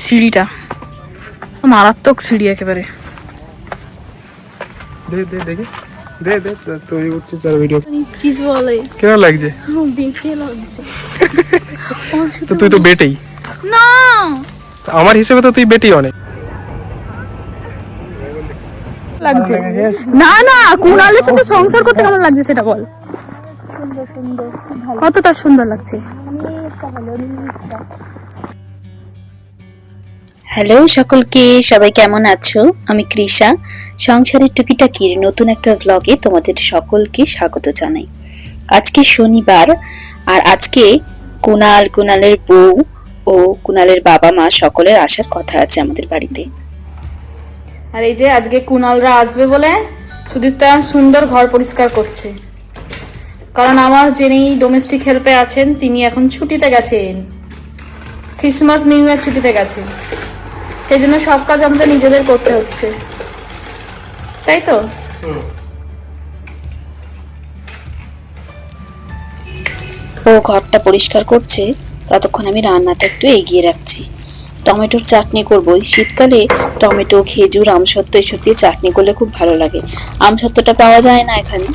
সিঁড়িটা মারাত্মক সিঁড়ি একেবারে। দে দে দেখি দে দে তুই উঠছিস তার ভিডিও চিজ বলে কেমন লাগছে? বেঁকে লাগছে। তো তুই তো বেটেই না, আমার হিসেবে তো তুই বেটি অনেক লাগছে। না না, কুণালের সাথে সংসার করতে ভালো লাগছে সেটা বল। কতটা সুন্দর লাগছে। হ্যালো সকলকে, সবাই কেমন আছো? আমি কৃষা। সংসারের টুকিটাকির নতুন একটা ব্লগে তোমাদের সকলকে স্বাগত জানাই। আজকে শনিবার, আর আজকে কুণালের বউ ও কুণালের বাবা মা সকলের আসার কথা আছে আমাদের বাড়িতে। আর এই যে আজকে কুণালরা আসবে বলে সুদীপ্তা সুন্দর ঘর পরিষ্কার করছে, কারণ আমার যিনি ডোমেস্টিক হেল্পে আছেন তিনি এখন ছুটিতে গেছেন, ক্রিসমাস নিউ ইয়ার ছুটিতে গেছেন। সেই জন্য সব কাজ আমাদের নিজেদের করতে হচ্ছে, তাই তো? ও ঘরটা পরিষ্কার করছে, ততক্ষণ আমি রান্নাটা একটু এগিয়ে রাখছি। টমেটোর চাটনি করবো। শীতকালে টমেটো, খেজুর, আমসত্ত্ব এসব দিয়ে চাটনি করলে খুব ভালো লাগে। আমসত্ত্বটা পাওয়া যায় না এখানে,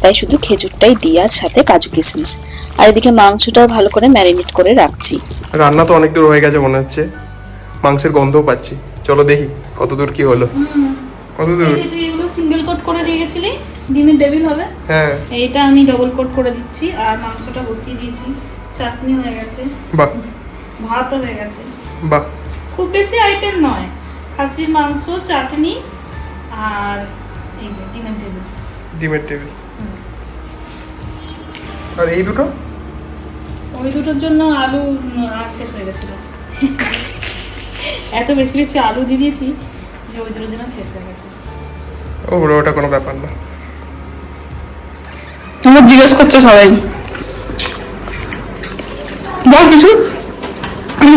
তাই শুধু খেজুরটাই দিই, আর সাথে কাজু কিশমিশ। আর এদিকে মাংসটাও ভালো করে ম্যারিনেট করে রাখছি। রান্না তো অনেক দূর হয়ে গেছে মনে হচ্ছে, মাংসের গন্ধও পাচ্ছি। চলো দেখি কত দূর কি হলো। কত দূর? এই যে তুই এগুলো সিঙ্গেল কোট করে দিয়ে গেছিলি, ডিমের ডেভিল হবে। হ্যাঁ, এইটা আমি ডবল কোট করে দিচ্ছি, আর মাংসটা বসিয়ে দিয়েছি। চাটনি হয়ে গেছে, বাহ ভাতও হয়ে গেছে। বাহ, খুব বেশি আইটেম নয়, খাসির মাংস, চাটনি, আর এই যে ডিমের ডেভিল। ডিমের টেবিল। আর এই দুটো? ওই দুটোর জন্য আলু আর শেষ হয়ে গেছিল। এত বেশি বেশি আলু দিয়ে দিয়েছি যে ওই দুটোর জন্য শেষ হয়ে গেছে। ও বড়, ওটা কোনো ব্যাপার না। তোমরা জিজ্ঞেস করছো সবাই, বল কিছু।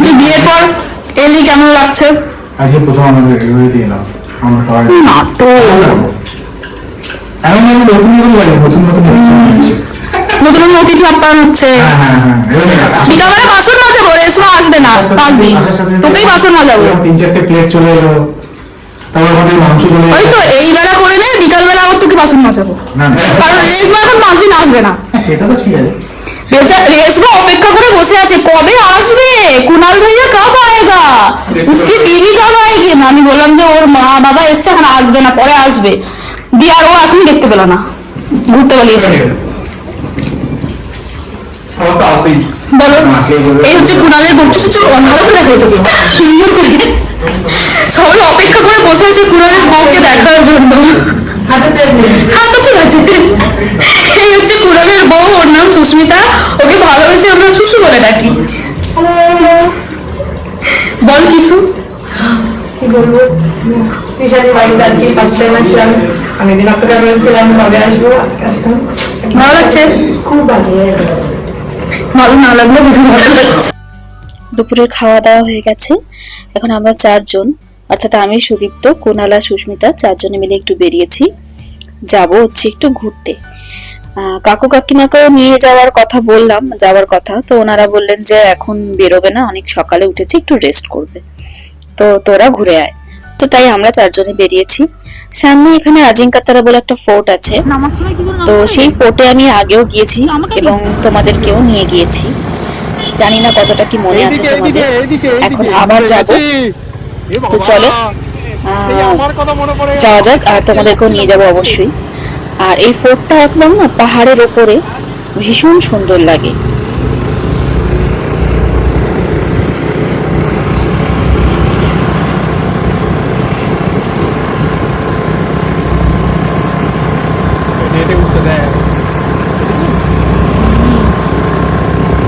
তুই বিয়ের পর এলি কেমন লাগছে? আজকে প্রথম আমাদের এগুলোই দিয়ে নাও, আমরা সবাই নাটক এমন আমি নতুন নতুন লাগে, নতুন নতুন নতুন নতুন অতিথি আপ্যায়ন হচ্ছে। বিকালবেলা বাসন মাজাবো, রেশমা আসবে না 5 দিন, তোকেই বাসন মাজাবো। 3-4টে প্লেট চলে এলো, তারপর আমাদের মাংস চলে এলো। ওই তো এই বেলা করে নে, বিকালবেলা আবার তোকে বাসন মাজাবো, না না, কারণ রেশমা এখন 5 দিন আসবে না। সেটা তো ঠিক আছে। रेशमा अपेक्षा করে বসে আছে, কবে আসবে কুণাল ভাইয়া, কব আएगा, उसकी बीवी कब आएगी। আমি বললাম যে ওর মা বাবা এসছে, এখন আসবে না, পরে আসবে। দিয়ে আর ও এখন দেখতে পেল না, ঘুরতে পালিয়েছে। বলো, এই হচ্ছে কুণালের বউ। ভালো করে দেখো তোকে, সুন্দর করে। সবাই অপেক্ষা করে বসে আছে কুণালের বউকে দেখার জন্য। হাতে কি আছে? এই হচ্ছে কুণালের বউ, ওর নাম সুস্মিতা। ওকে ভালোবেসে আমরা সুসু বলে ডাকি। বল কিছু। কি বলবো, কৃষাদের বাড়িতে আজকে ফার্স্ট টাইম আসলাম। অনেকদিন অপেক্ষা করেছিলাম কবে আসবো, আজকে আসলাম। ভালো লাগছে? খুব ভালো। ভালো না লাগলে ভালো লাগছে। দুপুরের খাওয়া দাওয়া হয়ে গেছে। এখন আমরা 4 জন, অর্থাৎ আমি, সুদীপ্ত, কুণাল আর সুস্মিতা 4 জনে মিলে একটু বেরিয়েছি। যাব হচ্ছে একটু ঘুরতে। কাকু কাকিমাকেও নিয়ে যাওয়ার কথা বললাম, যাওয়ার কথা, তো ওনারা বললেন যে এখন বেরোবে না, অনেক সকালে উঠেছে, একটু রেস্ট করবে, তো তোরা ঘুরে আয়। তো তাই আমরা 4 জনে বেরিয়েছি। সামনে এখানে আজিঙ্কাতারা বলে একটা ফোর্ট আছে, তো সেই ফোর্টে আমি আগেও গিয়েছি এবং তোমাদেরকেও নিয়ে গিয়েছি। জানি না কতটা কি মনে আছে তোমাদের। এখন আবার যাব, তো চলো যাওয়া যাক, আর তোমাদেরকেও নিয়ে যাবো অবশ্যই। আর এই ফোর্টটা একদম না পাহাড়ের ওপরে, ভীষণ সুন্দর লাগে।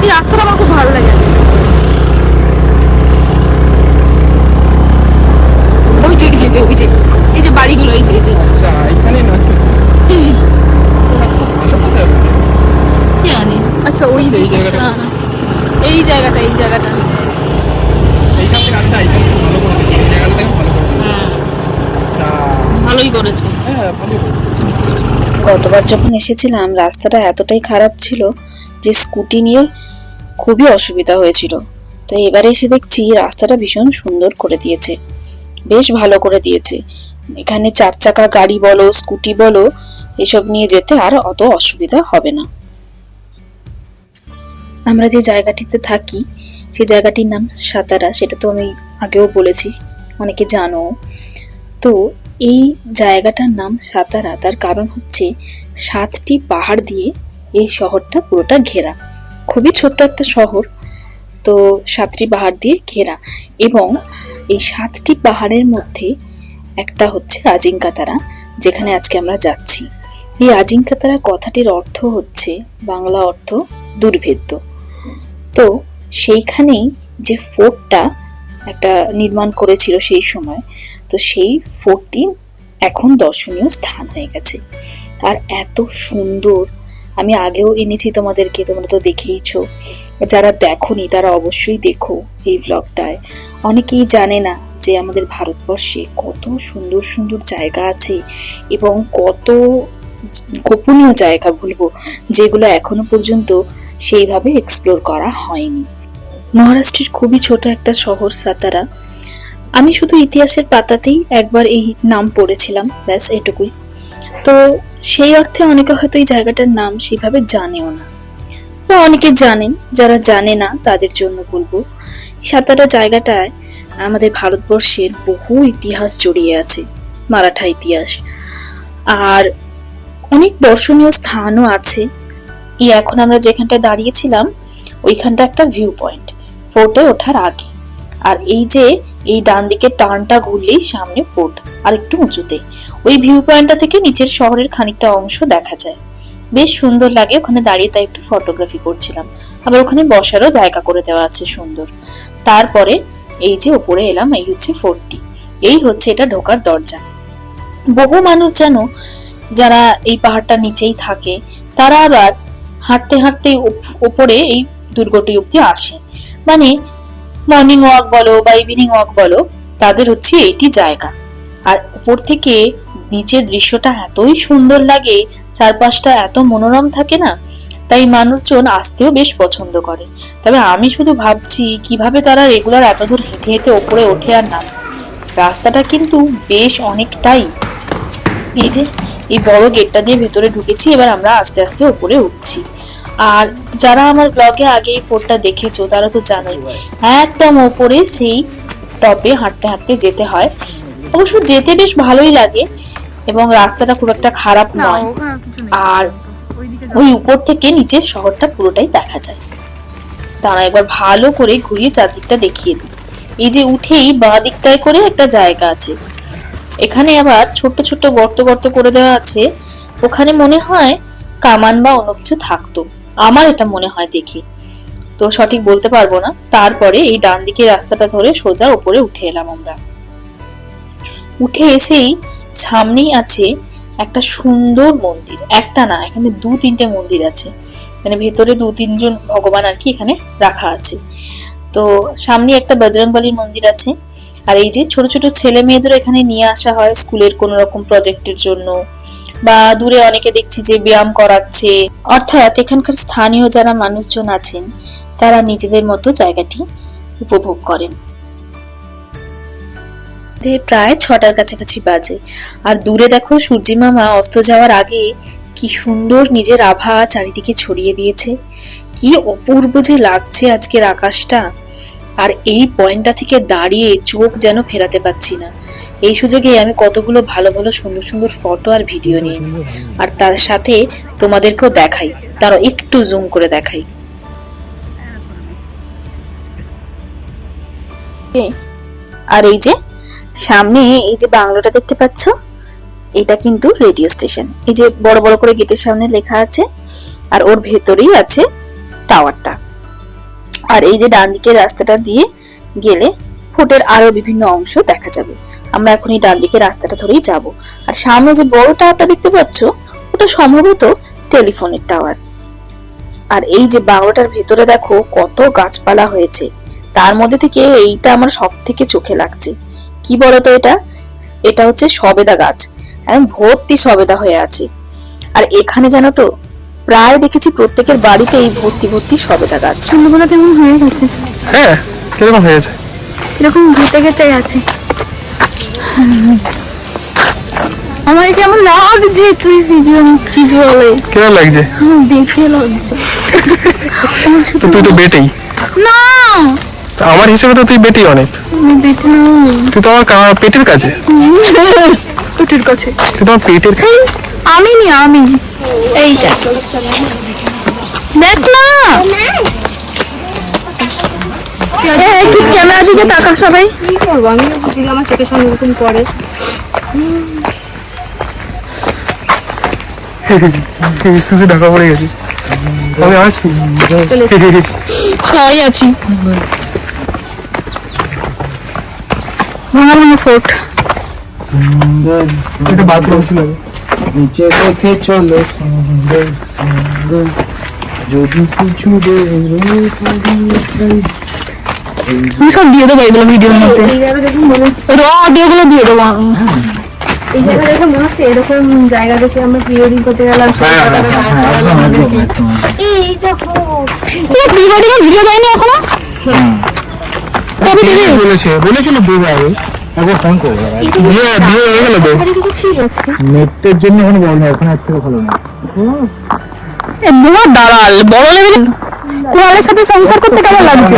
এই রাস্তাটা আমার খুব ভালো লাগে। ওই যে ওই যে এই যে বাড়িগুলো, এই যে আচ্ছা এখানে না, জানি। আচ্ছা ওই জায়গাটা, এই জায়গাটা, এই জায়গাটা এইখান থেকে আচ্ছা এইখান থেকে ভালো করে দেখি, এই জায়গাটা থেকে ভালো করে দেখি। আচ্ছা ভালোই করেছে। হ্যাঁ ভালোই করেছে। গতবার যখন এসেছিলাম রাস্তাটা এতটাই খারাপ ছিল যে স্কুটি নিয়ে খুবই অসুবিধা হয়েছিল। তো এবারে এসে দেখছি রাস্তাটা ভীষণ সুন্দর করে দিয়েছে, বেশ ভালো করে দিয়েছে। এখানে 4 চাকা গাড়ি বলো, স্কুটি বলো, এসব নিয়ে যেতে আর অত অসুবিধা হবে না। আমরা যে জায়গাটিতে থাকি সেই জায়গাটির নাম সাতারা, সেটা তো আমি আগেও বলেছি, অনেকে জানো। তো এই জায়গাটার নাম সাতারা, তার কারণ হচ্ছে 7টি পাহাড় দিয়ে এই শহরটা পুরোটা ঘেরা। খুবই ছোট্ট একটা শহর, তো 7টি পাহাড় দিয়ে ঘেরা, এবং এই 7টি পাহাড়ের মধ্যে একটা হচ্ছে আজিঙ্কাতারা, যেখানে আজকে আমরা যাচ্ছি। এই আজিঙ্কাতারা কথাটির অর্থ হচ্ছে, বাংলা অর্থ দুর্ভেদ্য। তো সেইখানেই যে ফোর্টটা একটা নির্মাণ করেছিল সেই সময়, তো সেই ফোর্টটি এখন দর্শনীয় স্থান হয়ে গেছে। আর এত সুন্দর, আমি আগেও এনেছি তোমাদেরকে, তোমরা তো দেখেইছো। যারা দেখোনি তারা অবশ্যই দেখো এই ব্লগটায়। অনেকেই জানে না যে আমাদের ভারতবর্ষে কত সুন্দর সুন্দর জায়গা আছে, এবং কত গোপনীয় জায়গা বলবো, যেগুলো এখনো পর্যন্ত সেইভাবে এক্সপ্লোর করা হয়নি। মহারাষ্ট্রের খুবই ছোট একটা শহর সাতারা। আমি শুধু ইতিহাসের পাতাতেই একবার এই নাম পড়েছিলাম, ব্যাস এটুকুই। তো সেই অর্থে অনেকে হয়তো এই জায়গাটার নাম সেভাবে জানেও না, বা অনেকে জানেন। যারা জানে না তাদের জন্য বলবো, সাতারা জায়গাটায় আমাদের ভারতবর্ষের বহু ইতিহাস জড়িয়ে আছে, মারাঠা ইতিহাস, আর অনেক দর্শনীয় স্থানও আছে। এই এখন আমরা যেখানটা দাঁড়িয়েছিলাম ওইখানটা একটা ভিউ পয়েন্ট, ফোর্টে ওঠার আগে। আর এই যে এই ডান দিকে টার্নটা ঘুরলেই সামনে ফোর্ট, আর একটু উঁচুতে। ওই ভিউ পয়েন্টটা থেকে নিচের শহরের খানিকটা অংশ দেখা যায়, বেশ সুন্দর লাগে ওখানে দাঁড়িয়ে। তাই একটু ফটোগ্রাফি করছিলাম। আবার ওখানে বসারও জায়গা করে দেওয়া আছে সুন্দর। তারপরে এই যে উপরে এলাম, এই হচ্ছে ফোর্টটি, এই হচ্ছে এটা ঢোকার দরজা। বহু মানুষ যেন যারা এই পাহাড়টা নিচেই থাকে, তারা আবার হাঁটতে হাঁটতে উপরে এই দুর্গটি অব্দি আসে। মানে মর্নিং ওয়াক বলো বা ইভিনিং ওয়াক বলো, তাদের হচ্ছে এইটি জায়গা। আর উপর থেকে নিচের দৃশ্যটা এতই সুন্দর লাগে, চারপাশটা এত মনোরম থাকে না, তাই মানুষজন আসতেও বেশ পছন্দ করে। তবে আমি শুধু ভাবছি কিভাবে তারা রেগুলার এত দূর হেঁটে হেঁটে ওপরে ওঠে আর নামে। রাস্তাটা কিন্তু বেশ অনেকটাই। এই যে এই বড় গেটটা দিয়ে ভেতরে ঢুকেছি, এবার আমরা আস্তে আস্তে উপরে উঠছি। আর যারা আমার ব্লগে আগে এই ফোর্টটা দেখেছো তারা তো জানোই, একদম ওপরে সেই টপে হাঁটতে হাঁটতে যেতে হয়। অবশ্য যেতে বেশ ভালোই লাগে, এবং রাস্তাটা খুব একটা খারাপ নয়। আর ওই উপর থেকে নিচে শহরটা পুরোটাই দেখা যায়। তারা একবার ভালো করে ঘুরিয়ে চারদিকটা দেখিয়ে দিই। এই যে উঠেই বাঁ দিকটায় করে একটা জায়গা আছে, এখানে আবার ছোট্ট ছোট্ট গর্ত গর্ত করে দেওয়া আছে। ওখানে মনে হয় কামান বা অন্য কিছু থাকতো, আমার এটা মনে হয় দেখে, তো সঠিক বলতে পারবো না। তারপরে এই ডান দিকে রাস্তাটা ধরে সোজা উপরে উঠে এলাম আমরা। উঠে এসেই সামনেই আছে একটা সুন্দর মন্দির, একটা না এখানে 2-3টে মন্দির আছে, মানে ভেতরে 2-3 জন ভগবান আর কি এখানে রাখা আছে। তো সামনে একটা বজরংবলীর মন্দির আছে। আর এই যে ছোট ছোট ছেলে মেয়েদের এখানে নিয়ে আসা হয় স্কুলের কোন রকম প্রজেক্টের জন্য, বা দূরে অনেকে দেখছি যে ব্যায়াম করাচ্ছে। অর্থাৎ এখানকার স্থানীয় যারা মানুষজন আছেন তারা নিজেদের মতো জায়গাটি উপভোগ করেন। প্রায় 6টার কাছাকাছি বাজে, আর দূরে দেখো সূর্যি মামা অস্ত যাওয়ার আগে কি সুন্দর নিজের আভা চারিদিকে ছড়িয়ে দিয়েছে। কি অপূর্ব যে লাগছে আজকের আকাশটা। আর এই পয়েন্টটা থেকে দাঁড়িয়ে চোখ যেন ফেরাতে পাচ্ছি না। এই সুযোগে আমি কতগুলো ভালো ভালো সুন্দর সুন্দর ফটো আর ভিডিও নিয়ে নিই, আর তার সাথে তোমাদেরকেও দেখাই। তারা একটু জুম করে দেখাই। আর এই যে সামনে এই যে বাংলোটা দেখতে পাচ্ছ, এটা কিন্তু রেডিও স্টেশন। এই যে বড় বড় করে গেটের সামনে লেখা আছে, আর ওর ভেতরেই আছে টাওয়ারটা। আর এই যে ডান দিকের রাস্তাটা দিয়ে গেলে ফোর্টের আরো বিভিন্ন অংশ দেখা যাবে। আমরা এখন এই ডান দিকের রাস্তাটা ধরেই যাব। আর সামনে যে বড় টাওয়ারটা দেখতে পাচ্ছ, ওটা সম্ভবত টেলিফোনের টাওয়ার। আর এই যে বাংলোটার ভেতরে দেখো কত গাছপালা হয়েছে, তার মধ্যে থেকে এইটা আমার সব থেকে চোখে লাগছে। কি বলতো এটা? এটা হচ্ছে সবেদা গাছ, ভর্তি সবেদা হয়ে আছে। আর এখানে জানো তো প্রায় দেখেছি প্রত্যেকের বাড়িতেই ভর্তি ভর্তি সবেদা গাছ। ফুলগুলো কেমন হয়ে গেছে, হ্যাঁ কিরকম হয়েছে? এরকম ঘেটে ঘেটে আছে। আমার কেমন লাগছে তুই চিজ বলে, কিরকম লাগছে? দেখে লাগছে। তো তুই তো বেটেই, না তো আমার হিসেবে তো তুই বেটি অনেক। আমি বেটে নই, তুই তো আমার পেটের কাছে, পেটের কাছে। তুই তো আমার পেটের কাছে। আমি নি আমি এইটা দেখ না, একটু ক্যামেরা দিকে তাকা সবাই। কি করবো আমি যদি আমার চোখের সামনে এরকম করে। সুসি ঢাকা পড়ে গেছি, আমি আসছি। সবাই আছি। ভাঙা ভাঙা ফোর্ট, সুন্দর এটা বাথরুম ছিল। নিচে দেখে চলো সুন্দর সুন্দর যদি কিছু আমি সব দিয়ে দেবো এগুলো ভিডিওর মধ্যে, এই জায়গা দেখে মনে র অডিও গুলো দিয়ে দেবো আমি। এই জায়গা দেখে মনে হচ্ছে এরকম জায়গা দেখে আমরা প্রি ওয়েডিং করতে গেলাম। এই দেখো প্রি ওয়েডিং এর ভিডিও দেয়নি এখনো, কবে দিবি? বলেছিল দেবে আগে, একবার ফোন করবো। বিয়ে বিয়ে হয়ে গেল তো? ছিল আজকে নেটের জন্য এখন বল না, এখন এর থেকে ভালো না। তোমার দালাল বড় লেভেল। কুণালের সাথে সংসার করতে কেমন লাগছে?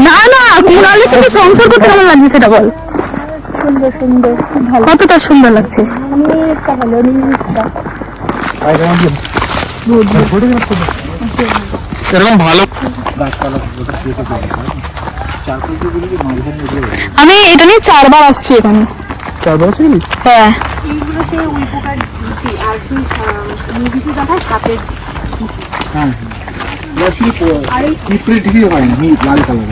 না না, কুণালের সাথে সংসার করতে কেমন লাগছে সেটা বল। সুন্দর সুন্দর ভালো। কতটা সুন্দর লাগছে। অনেকটা ভালো, অনেকটা। এরকম ভালো আমি এটা নিয়ে 4 বার আসছি এখানে। 4 বছর গেলি? হ্যাঁ এইগুলো সেই উপকার আর সেই মুভিতে দেখা সাপের পিঁপড়ে ঠিকই হয় না, লাল কালার।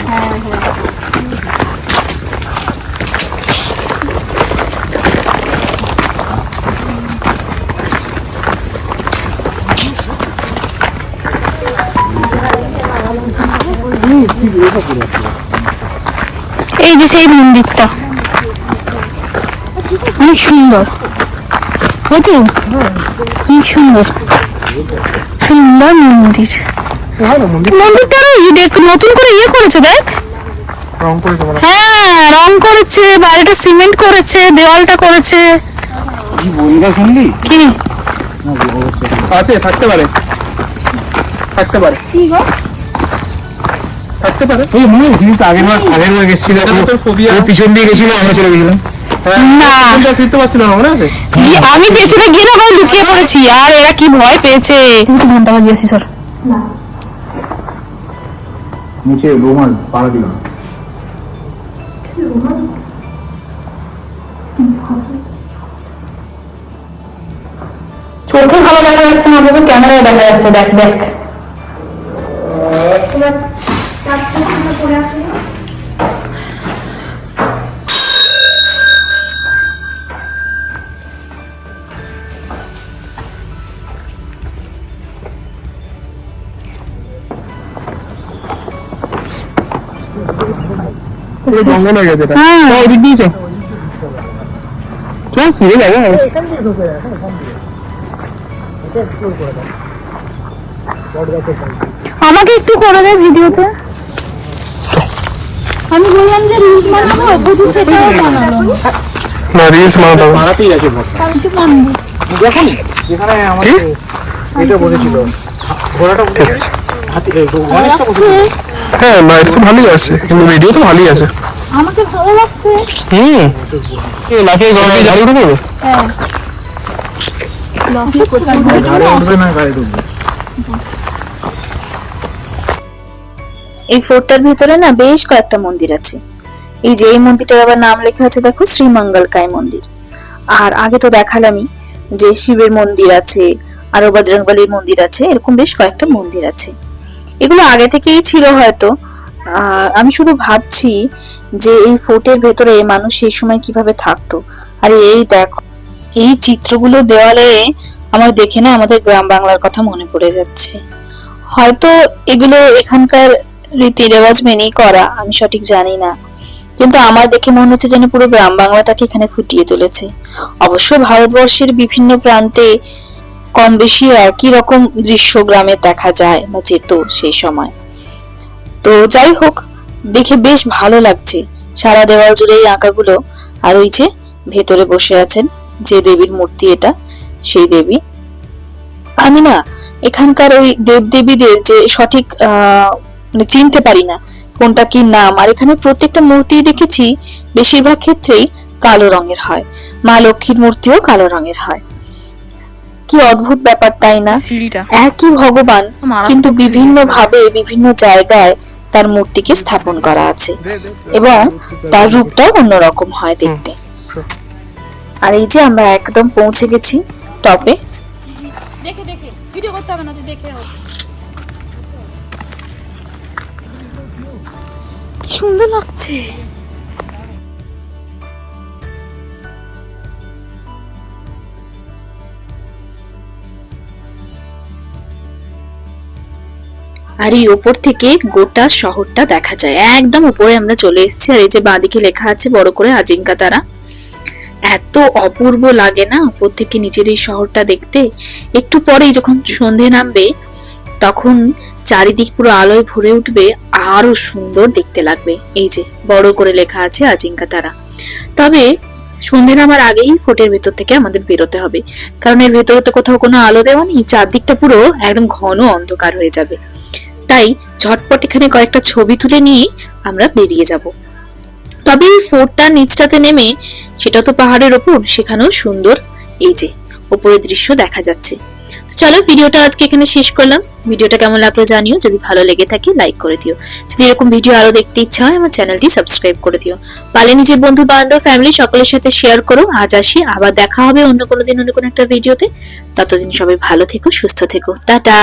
এই যে সেই মন্দিরটা অনেক সুন্দর, ওই তো অনেক সুন্দর সুন্দর মন্দির। মন্দিরটা নতুন করে ইয়ে করেছে দেখ, রং করে তোমার হ্যাঁ রং করেছে, বাইরেটা সিমেন্ট করেছে, দেওয়ালটা করেছে। কি বলিটা শুনলি? কি আছে, থাকতে পারে, থাকতে পারে, কি গো থাকতে পারে। ওই মনে হয় তো আগের বার গেছিল, এটা তো তোর phobia। ও পিছন দিয়ে গেছিল, আমরা চলে গেছিলাম। না কোনটা ফিরতে পারছিল না, মনে আছে? আমি পেছনে গিয়ে না ভাই লুকিয়ে পড়েছি, আর এরা কি ভয় পেয়েছে। ঘন্টা বাজিয়েছি স্যার, নিচে রুমাল পাড়া দিলাম। চোখে ভালো দেখা যাচ্ছে না, অথচ ক্যামেরায় দেখা যাচ্ছে। দেখ দেখ জঙ্গল হয়ে গেছে এটা। হ্যাঁ। ওই দিক দিয়েছে, চল সিঁড়ি যাবে। আমাকে একটু করে দে ভিডিওতে। আমি বললাম যে রিলস বানাবো, বুঝি সেটাও বানালো না, রিলস বানাতে হবে। পাড়াতেই আছে ভোট। কালকে বানাবো। দেখুন যেখানে আমাদের এটা বলেছিল, ঘোড়াটা ঠিক আছে। হাতি গণেশটা বসেছিল। হ্যাঁ না, এটা তো ভালোই আছে, কিন্তু ভিডিও তো ভালোই আছে। আমাকে ভালো লাগছে। লাফিয়ে গরমে ঝাড়ু উঠে পড়বে। হ্যাঁ গাড়ি উঠবে না, গাড়ি ঢুকবে। এই ফোর্টটার ভিতরে না বেশ কয়েকটা মন্দির আছে। এই যে এই মন্দিরটার আবার নাম লেখা আছে দেখো, শ্রীমঙ্গলকায় মন্দির। আর আগে তো দেখালামই যে শিবের মন্দির আছে, আরো বজরংবলীর মন্দির আছে, এরকম বেশ কয়েকটা মন্দির আছে। এগুলো আগে থেকেই ছিল হয়তো। আমি শুধু ভাবছি যে এই ফোর্টের ভেতরে মানুষ সেই সময় কিভাবে থাকতো। আর এই দেখো, এই চিত্রগুলো দেওয়ালে আমার দেখে না আমাদের গ্রাম বাংলার কথা মনে পড়ে যাচ্ছে। হয়তো এগুলো এখানকার রীতি রেওয়াজ মেনেই করা, আমি সঠিক জানি না, কিন্তু আমার দেখে মনে হচ্ছে যেন পুরো গ্রাম বাংলাটাকে এখানে ফুটিয়ে তুলেছে। অবশ্য ভারতবর্ষের বিভিন্ন প্রান্তে কম বেশি একই রকম দৃশ্য গ্রামে দেখা যায় বা যেত সেই সময়। তো যাই হোক, দেখে বেশ ভালো লাগছে সারা দেওয়াল জুড়ে এই আঁকাগুলো। আর ওই যে ভেতরে বসে আছেন যে দেবীর মূর্তি, এটা সেই দেবী। আমি না এখানকার ওই দেবদেবীদের যে সঠিক মানে চিনতে পারি না কোনটা কি নাম। আর এখানে প্রত্যেকটা মূর্তি দেখেছি বেশিরভাগ ক্ষেত্রেই কালো রঙের হয়, মা লক্ষ্মীর মূর্তিও কালো রঙের হয়। কি অদ্ভুত ব্যাপার তাই না? সিঁড়িটা একই ভগবান মারাত্মক কিন্তু সিঁড়ি। বিভিন্ন ভাবে বিভিন্ন জায়গায় তার মূর্তিকে স্থাপন করা আছে এবং তার রূপটাও অন্যরকম হয় দেখতে। আর এই যে আমরা একদম পৌঁছে গেছি টপে। দেখে দেখে ভিডিও করতে হবে না, তুই দেখে কি সুন্দর লাগছে। আর এই উপর থেকে গোটা শহরটা দেখা যায়, একদম উপরে আমরা চলে এসেছি। আর এই যে বাঁদিকে লেখা আছে বড় করে আজিঙ্কা তারা। এত অপূর্ব লাগে না উপর থেকে নিচের এই শহরটা দেখতে। একটু পরেই যখন সন্ধে নামবে তখন চারিদিক পুরো আলোয় ভরে উঠবে, আরো সুন্দর দেখতে লাগবে। এই যে বড় করে লেখা আছে আজিঙ্কা তারা। তবে সন্ধে নামার আগেই ফোর্টের ভেতর থেকে আমাদের বেরোতে হবে, কারণ এর ভেতরে তো কোথাও কোনো আলো দেওয়া নেই, চারদিকটা পুরো একদম ঘন অন্ধকার হয়ে যাবে। তাই ঝটপট এখানে কয়েকটা ছবি তুলে নিয়ে আমরা বেরিয়ে যাব। তবে এই ফোর্টটা নিচটাতে নেমে, সেটা তো পাহাড়ের ওপর, সেখানেও সুন্দর এই যে উপরের দৃশ্য দেখা যাচ্ছে। তো চলো ভিডিওটা আজকে এখানে শেষ করলাম। ভিডিওটা কেমন লাগলো জানিও, যদি ভালো লেগে থাকে লাইক করে দিও, যদি এরকম ভিডিও আরো দেখতে ইচ্ছা হয় আমার চ্যানেলটি সাবস্ক্রাইব করে দিও, পারলে নিজের বন্ধু বান্ধব ফ্যামিলি সকলের সাথে শেয়ার করো। আজ আসি, আবার দেখা হবে অন্য কোনো দিন অন্য কোনো একটা ভিডিওতে। ততদিন সবাই ভালো থেকো, সুস্থ থেকো, টাটা।